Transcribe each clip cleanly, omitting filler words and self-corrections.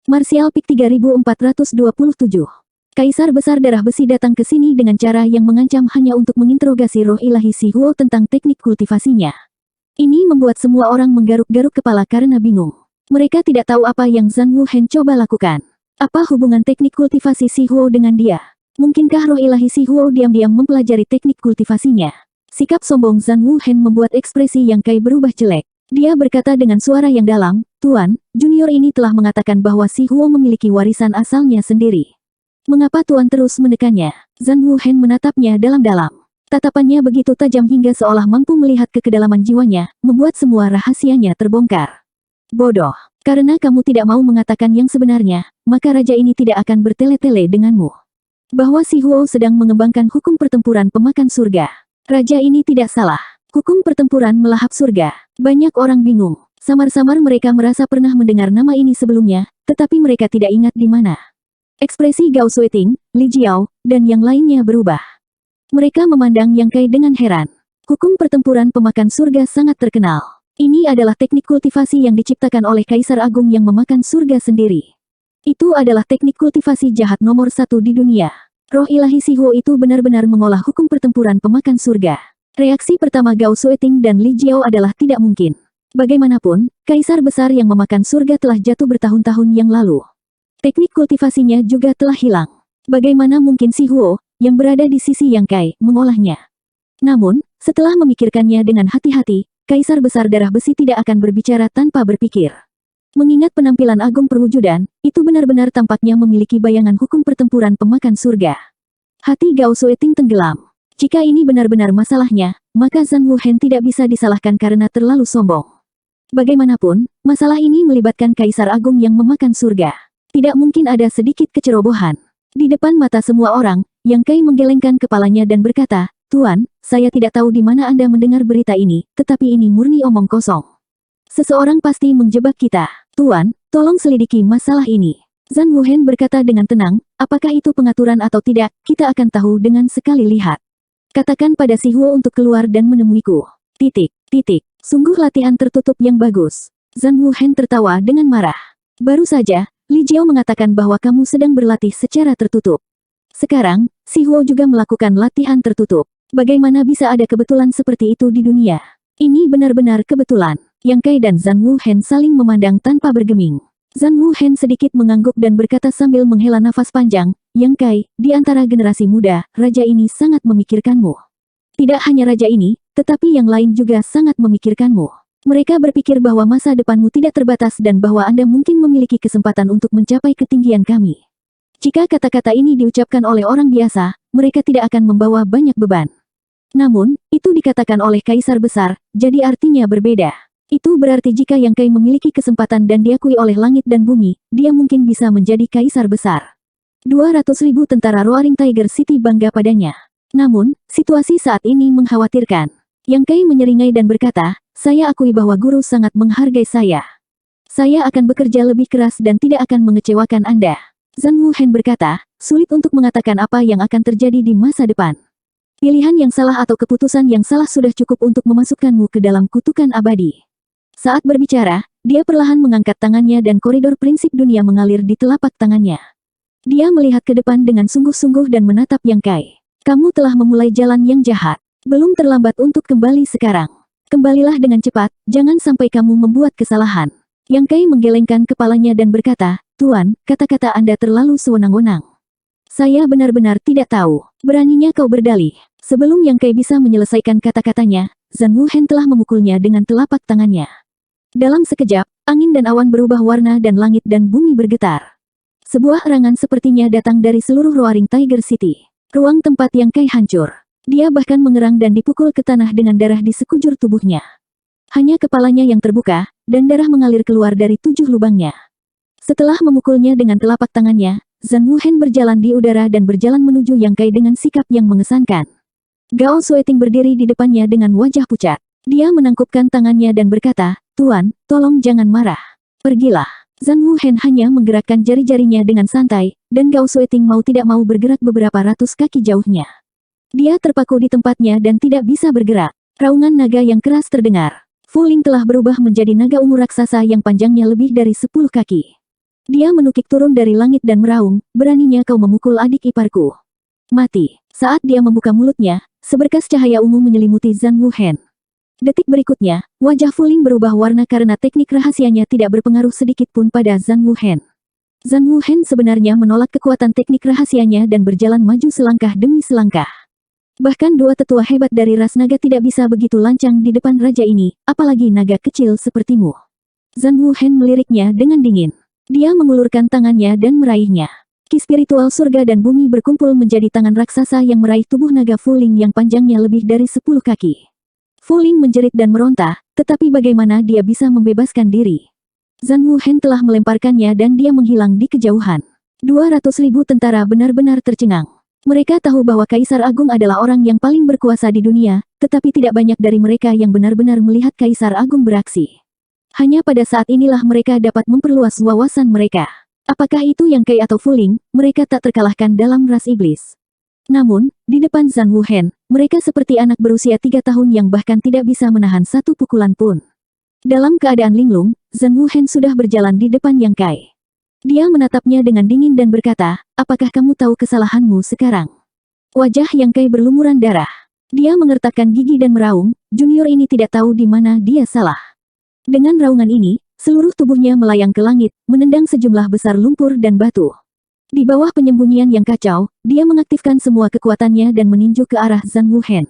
Martial Peak 3427. Kaisar Besar Darah Besi datang ke sini dengan cara yang mengancam hanya untuk menginterogasi roh ilahi Si Huo tentang teknik kultivasinya. Ini membuat semua orang menggaruk-garuk kepala karena bingung. Mereka tidak tahu apa yang Zhan Wuhen coba lakukan. Apa hubungan teknik kultivasi Si Huo dengan dia? Mungkinkah roh ilahi Si Huo diam-diam mempelajari teknik kultivasinya? Sikap sombong Zhan Wuhen membuat ekspresi Yang Kai berubah jelek. Dia berkata dengan suara yang dalam, "Tuan, junior ini telah mengatakan bahwa Si Huo memiliki warisan asalnya sendiri. Mengapa Tuan terus menekannya?" Zhan Wuhen menatapnya dalam-dalam. Tatapannya begitu tajam hingga seolah mampu melihat ke kedalaman jiwanya, membuat semua rahasianya terbongkar. "Bodoh. Karena kamu tidak mau mengatakan yang sebenarnya, maka raja ini tidak akan bertele-tele denganmu. Bahwa Si Huo sedang mengembangkan hukum pertempuran pemakan surga. Raja ini tidak salah. Hukum pertempuran melahap surga." Banyak orang bingung. Samar-samar mereka merasa pernah mendengar nama ini sebelumnya, tetapi mereka tidak ingat di mana. Ekspresi Gao Sueting, Li Jiao, dan yang lainnya berubah. Mereka memandang Yang Kai dengan heran. Hukum pertempuran pemakan surga sangat terkenal. Ini adalah teknik kultivasi yang diciptakan oleh Kaisar Agung yang memakan surga sendiri. Itu adalah teknik kultivasi jahat nomor 1 di dunia. Roh ilahi Si Huo itu benar-benar mengolah hukum pertempuran pemakan surga. Reaksi pertama Gao Sueting dan Li Jiao adalah tidak mungkin. Bagaimanapun, Kaisar Besar yang memakan surga telah jatuh bertahun-tahun yang lalu. Teknik kultivasinya juga telah hilang. Bagaimana mungkin Si Huo, yang berada di sisi Yang Kai, mengolahnya? Namun, setelah memikirkannya dengan hati-hati, Kaisar Besar Darah Besi tidak akan berbicara tanpa berpikir. Mengingat penampilan agung perwujudan, itu benar-benar tampaknya memiliki bayangan hukum pertempuran pemakan surga. Hati Gao Sueting tenggelam. Jika ini benar-benar masalahnya, maka Zhan Wuhen tidak bisa disalahkan karena terlalu sombong. Bagaimanapun, masalah ini melibatkan Kaisar Agung yang memakan surga. Tidak mungkin ada sedikit kecerobohan. Di depan mata semua orang, Yang Kai menggelengkan kepalanya dan berkata, "Tuan, saya tidak tahu di mana Anda mendengar berita ini, tetapi ini murni omong kosong. Seseorang pasti menjebak kita. Tuan, tolong selidiki masalah ini." Zhan Wuhen berkata dengan tenang, "Apakah itu pengaturan atau tidak, kita akan tahu dengan sekali lihat. Katakan pada Si Huo untuk keluar dan menemuiku. Titik. Sungguh latihan tertutup yang bagus." Zhan Wuhen tertawa dengan marah. "Baru saja, Li Jiao mengatakan bahwa kamu sedang berlatih secara tertutup. Sekarang, Si Huo juga melakukan latihan tertutup. Bagaimana bisa ada kebetulan seperti itu di dunia? Ini benar-benar kebetulan." Yang Kai dan Zhan Wuhen saling memandang tanpa bergeming. Zhan Wuhen sedikit mengangguk dan berkata sambil menghela nafas panjang, "Yang Kai, di antara generasi muda, raja ini sangat memikirkanmu. Tidak hanya raja ini, tetapi yang lain juga sangat memikirkanmu. Mereka berpikir bahwa masa depanmu tidak terbatas dan bahwa Anda mungkin memiliki kesempatan untuk mencapai ketinggian kami. Jika kata-kata ini diucapkan oleh orang biasa, mereka tidak akan membawa banyak beban. Namun, itu dikatakan oleh Kaisar Besar, jadi artinya berbeda. Itu berarti jika Yang Kai memiliki kesempatan dan diakui oleh langit dan bumi, dia mungkin bisa menjadi Kaisar Besar. 200.000 tentara Roaring Tiger City bangga padanya. Namun, situasi saat ini mengkhawatirkan. Yang Kai menyeringai dan berkata, "Saya akui bahwa guru sangat menghargai saya. Saya akan bekerja lebih keras dan tidak akan mengecewakan Anda." Zhan Wuhen berkata, "Sulit untuk mengatakan apa yang akan terjadi di masa depan. Pilihan yang salah atau keputusan yang salah sudah cukup untuk memasukkanmu ke dalam kutukan abadi." Saat berbicara, dia perlahan mengangkat tangannya dan koridor prinsip dunia mengalir di telapak tangannya. Dia melihat ke depan dengan sungguh-sungguh dan menatap Yang Kai. "Kamu telah memulai jalan yang jahat. Belum terlambat untuk kembali sekarang. Kembalilah dengan cepat, jangan sampai kamu membuat kesalahan." Yang Kai menggelengkan kepalanya dan berkata, "Tuan, kata-kata Anda terlalu sewenang-wenang. Saya benar-benar tidak tahu." "Beraninya kau berdalih." Sebelum Yang Kai bisa menyelesaikan kata-katanya, Zhan Wuhen telah memukulnya dengan telapak tangannya. Dalam sekejap, angin dan awan berubah warna dan langit dan bumi bergetar. Sebuah erangan sepertinya datang dari seluruh Roaring Tiger City. Ruang tempat Yang Kai hancur. Dia bahkan mengerang dan dipukul ke tanah dengan darah di sekujur tubuhnya. Hanya kepalanya yang terbuka, dan darah mengalir keluar dari 7 lubangnya. Setelah memukulnya dengan telapak tangannya, Zhan Wuhen berjalan di udara dan berjalan menuju Yang Kai dengan sikap yang mengesankan. Gao Sueting berdiri di depannya dengan wajah pucat. Dia menangkupkan tangannya dan berkata, "Tuan, tolong jangan marah. Pergilah." Zhan Wuhen hanya menggerakkan jari-jarinya dengan santai, dan Gao Sueting mau tidak mau bergerak beberapa ratus kaki jauhnya. Dia terpaku di tempatnya dan tidak bisa bergerak. Raungan naga yang keras terdengar. Fu Ling telah berubah menjadi naga ungu raksasa yang panjangnya lebih dari 10 kaki. Dia menukik turun dari langit dan meraung, beraninya kau memukul adik iparku. Mati. Saat dia membuka mulutnya, seberkas cahaya ungu menyelimuti Zhan Wuhen. Detik berikutnya, wajah Fuling berubah warna karena teknik rahasianya tidak berpengaruh sedikit pun pada Zhan Wuhen. Zhan Wuhen sebenarnya menolak kekuatan teknik rahasianya dan berjalan maju selangkah demi selangkah. Bahkan dua tetua hebat dari ras naga tidak bisa begitu lancang di depan raja ini, apalagi naga kecil sepertimu. Zhan Wuhen meliriknya dengan dingin. Dia mengulurkan tangannya dan meraihnya. Ki spiritual surga dan bumi berkumpul menjadi tangan raksasa yang meraih tubuh naga Fuling yang panjangnya lebih dari 10 kaki. Fuling menjerit dan meronta, tetapi bagaimana dia bisa membebaskan diri? Zhan Wuhen telah melemparkannya dan dia menghilang di kejauhan. 200.000 tentara benar-benar tercengang. Mereka tahu bahwa Kaisar Agung adalah orang yang paling berkuasa di dunia, tetapi tidak banyak dari mereka yang benar-benar melihat Kaisar Agung beraksi. Hanya pada saat inilah mereka dapat memperluas wawasan mereka. Apakah itu Yang Kai atau Fuling, mereka tak terkalahkan dalam ras iblis. Namun, di depan Zhan Wuhen, mereka seperti anak berusia 3 tahun yang bahkan tidak bisa menahan satu pukulan pun. Dalam keadaan linglung, Zhan Wuhen sudah berjalan di depan Yang Kai. Dia menatapnya dengan dingin dan berkata, apakah kamu tahu kesalahanmu sekarang? Wajah Yang Kai berlumuran darah. Dia mengertakkan gigi dan meraung, junior ini tidak tahu di mana dia salah. Dengan raungan ini, seluruh tubuhnya melayang ke langit, menendang sejumlah besar lumpur dan batu. Di bawah penyembunyian yang kacau, dia mengaktifkan semua kekuatannya dan meninju ke arah Zhan Wuhen.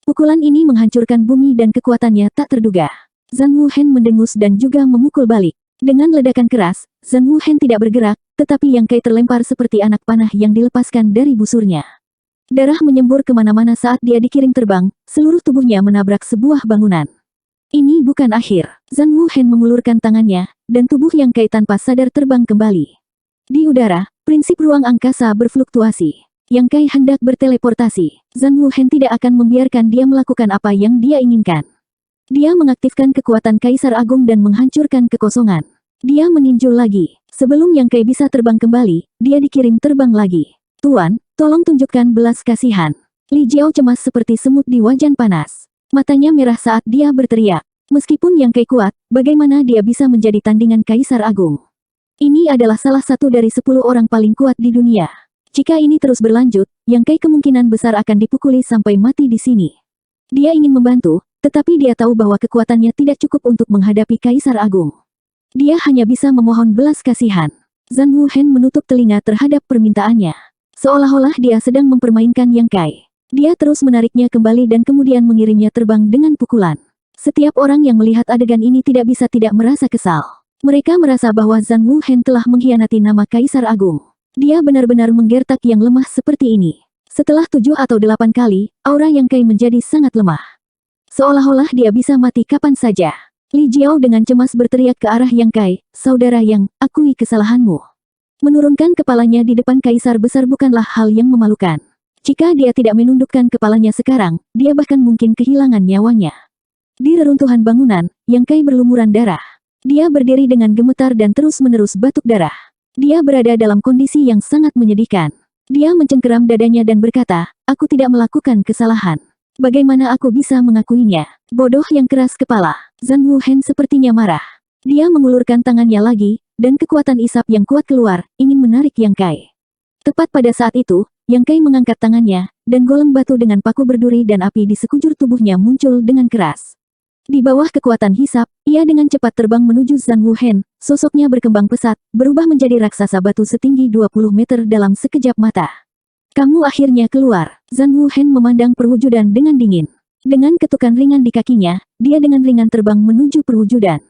Pukulan ini menghancurkan bumi dan kekuatannya tak terduga. Zhan Wuhen mendengus dan juga memukul balik. Dengan ledakan keras, Zhan Wuhen tidak bergerak, tetapi Yang Kai terlempar seperti anak panah yang dilepaskan dari busurnya. Darah menyembur kemana-mana saat dia dikirim terbang, seluruh tubuhnya menabrak sebuah bangunan. Ini bukan akhir. Zhan Wuhen mengulurkan tangannya, dan tubuh Yang Kai tanpa sadar terbang kembali. Di udara, prinsip ruang angkasa berfluktuasi. Yang Kai hendak berteleportasi. Zhan Wuhen tidak akan membiarkan dia melakukan apa yang dia inginkan. Dia mengaktifkan kekuatan Kaisar Agung dan menghancurkan kekosongan. Dia meninju lagi. Sebelum Yang Kai bisa terbang kembali, dia dikirim terbang lagi. Tuan, tolong tunjukkan belas kasihan. Li Jiao cemas seperti semut di wajan panas. Matanya merah saat dia berteriak. Meskipun Yang Kai kuat, bagaimana dia bisa menjadi tandingan Kaisar Agung? Ini adalah salah satu dari 10 orang paling kuat di dunia. Jika ini terus berlanjut, Yang Kai kemungkinan besar akan dipukuli sampai mati di sini. Dia ingin membantu, tetapi dia tahu bahwa kekuatannya tidak cukup untuk menghadapi Kaisar Agung. Dia hanya bisa memohon belas kasihan. Zhan Wuhen menutup telinga terhadap permintaannya. Seolah-olah dia sedang mempermainkan Yang Kai. Dia terus menariknya kembali dan kemudian mengirimnya terbang dengan pukulan. Setiap orang yang melihat adegan ini tidak bisa tidak merasa kesal. Mereka merasa bahwa Zhan Wuhen telah mengkhianati nama Kaisar Agung. Dia benar-benar menggertak yang lemah seperti ini. Setelah 7 atau 8 kali, aura Yang Kai menjadi sangat lemah. Seolah-olah dia bisa mati kapan saja. Li Jiao dengan cemas berteriak ke arah Yang Kai, saudara Yang, akui kesalahanmu. Menurunkan kepalanya di depan Kaisar Besar bukanlah hal yang memalukan. Jika dia tidak menundukkan kepalanya sekarang, dia bahkan mungkin kehilangan nyawanya. Di reruntuhan bangunan, Yang Kai berlumuran darah. Dia berdiri dengan gemetar dan terus-menerus batuk darah. Dia berada dalam kondisi yang sangat menyedihkan. Dia mencengkeram dadanya dan berkata, aku tidak melakukan kesalahan. Bagaimana aku bisa mengakuinya? Bodoh yang keras kepala. Zhan Wuhen sepertinya marah. Dia mengulurkan tangannya lagi, dan kekuatan isap yang kuat keluar, ingin menarik Yang Kai. Tepat pada saat itu, Yang Kai mengangkat tangannya, dan golem batu dengan paku berduri dan api di sekujur tubuhnya muncul dengan keras. Di bawah kekuatan hisap, ia dengan cepat terbang menuju Zhan Wuhen, sosoknya berkembang pesat, berubah menjadi raksasa batu setinggi 20 meter dalam sekejap mata. Kamu akhirnya keluar. Zhan Wuhen memandang perwujudan dengan dingin. Dengan ketukan ringan di kakinya, dia dengan ringan terbang menuju perwujudan.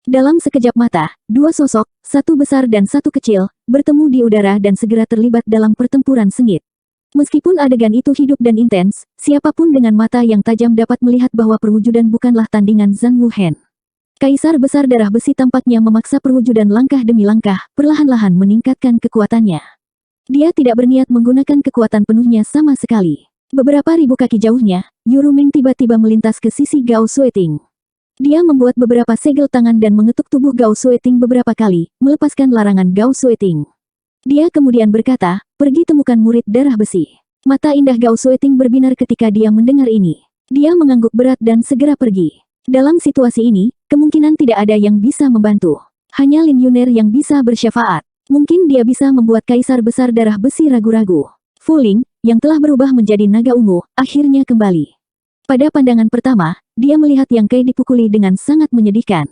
Dalam sekejap mata, dua sosok, satu besar dan satu kecil, bertemu di udara dan segera terlibat dalam pertempuran sengit. Meskipun adegan itu hidup dan intens, siapapun dengan mata yang tajam dapat melihat bahwa perwujudan bukanlah tandingan Zhan Wuhen. Kaisar Besar Darah Besi tampaknya memaksa perwujudan langkah demi langkah, perlahan-lahan meningkatkan kekuatannya. Dia tidak berniat menggunakan kekuatan penuhnya sama sekali. Beberapa ribu kaki jauhnya, Yuru Ming tiba-tiba melintas ke sisi Gao Sueting. Dia membuat beberapa segel tangan dan mengetuk tubuh Gao Sueting beberapa kali, melepaskan larangan Gao Sueting. Dia kemudian berkata, pergi temukan murid darah besi. Mata indah Gao Sueting berbinar ketika dia mendengar ini. Dia mengangguk berat dan segera pergi. Dalam situasi ini, kemungkinan tidak ada yang bisa membantu. Hanya Lin Yuner yang bisa bersyafaat. Mungkin dia bisa membuat Kaisar Besar Darah Besi ragu-ragu. Fu Ling, yang telah berubah menjadi naga ungu, akhirnya kembali. Pada pandangan pertama, dia melihat Yang Kai dipukuli dengan sangat menyedihkan.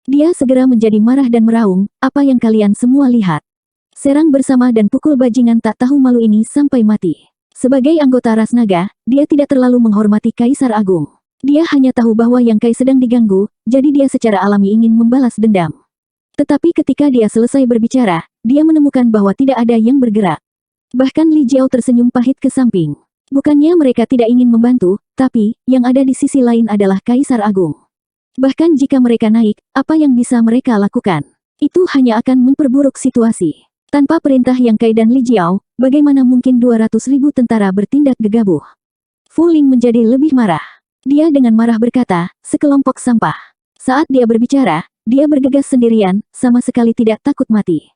Dia segera menjadi marah dan meraung, apa yang kalian semua lihat? Serang bersama dan pukul bajingan tak tahu malu ini sampai mati. Sebagai anggota ras naga, dia tidak terlalu menghormati Kaisar Agung. Dia hanya tahu bahwa Yang Kai sedang diganggu, jadi dia secara alami ingin membalas dendam. Tetapi ketika dia selesai berbicara, dia menemukan bahwa tidak ada yang bergerak. Bahkan Li Jiao tersenyum pahit ke samping. Bukannya mereka tidak ingin membantu, tapi yang ada di sisi lain adalah Kaisar Agung. Bahkan jika mereka naik, apa yang bisa mereka lakukan? Itu hanya akan memperburuk situasi. Tanpa perintah Yang Kai dan Li Jiao, bagaimana mungkin 200.000 tentara bertindak gegabah? Fu Ling menjadi lebih marah. Dia dengan marah berkata, sekelompok sampah. Saat dia berbicara, dia bergegas sendirian, sama sekali tidak takut mati.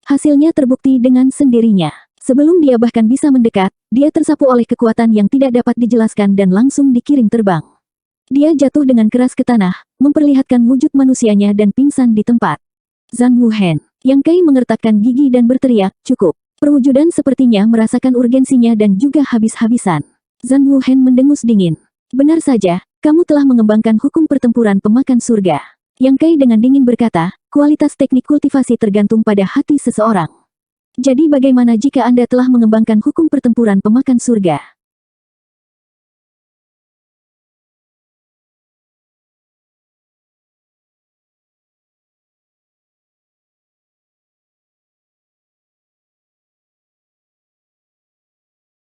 Hasilnya terbukti dengan sendirinya. Sebelum dia bahkan bisa mendekat, dia tersapu oleh kekuatan yang tidak dapat dijelaskan dan langsung dikirim terbang. Dia jatuh dengan keras ke tanah, memperlihatkan wujud manusianya dan pingsan di tempat. Zhang Wuhen. Yang Kai mengertakkan gigi dan berteriak, cukup. Perwujudan sepertinya merasakan urgensinya dan juga habis-habisan. Zhang Wuhen mendengus dingin. Benar saja, kamu telah mengembangkan hukum pertempuran pemakan surga. Yang Kai dengan dingin berkata, kualitas teknik kultivasi tergantung pada hati seseorang. Jadi bagaimana jika Anda telah mengembangkan hukum pertempuran pemakan surga?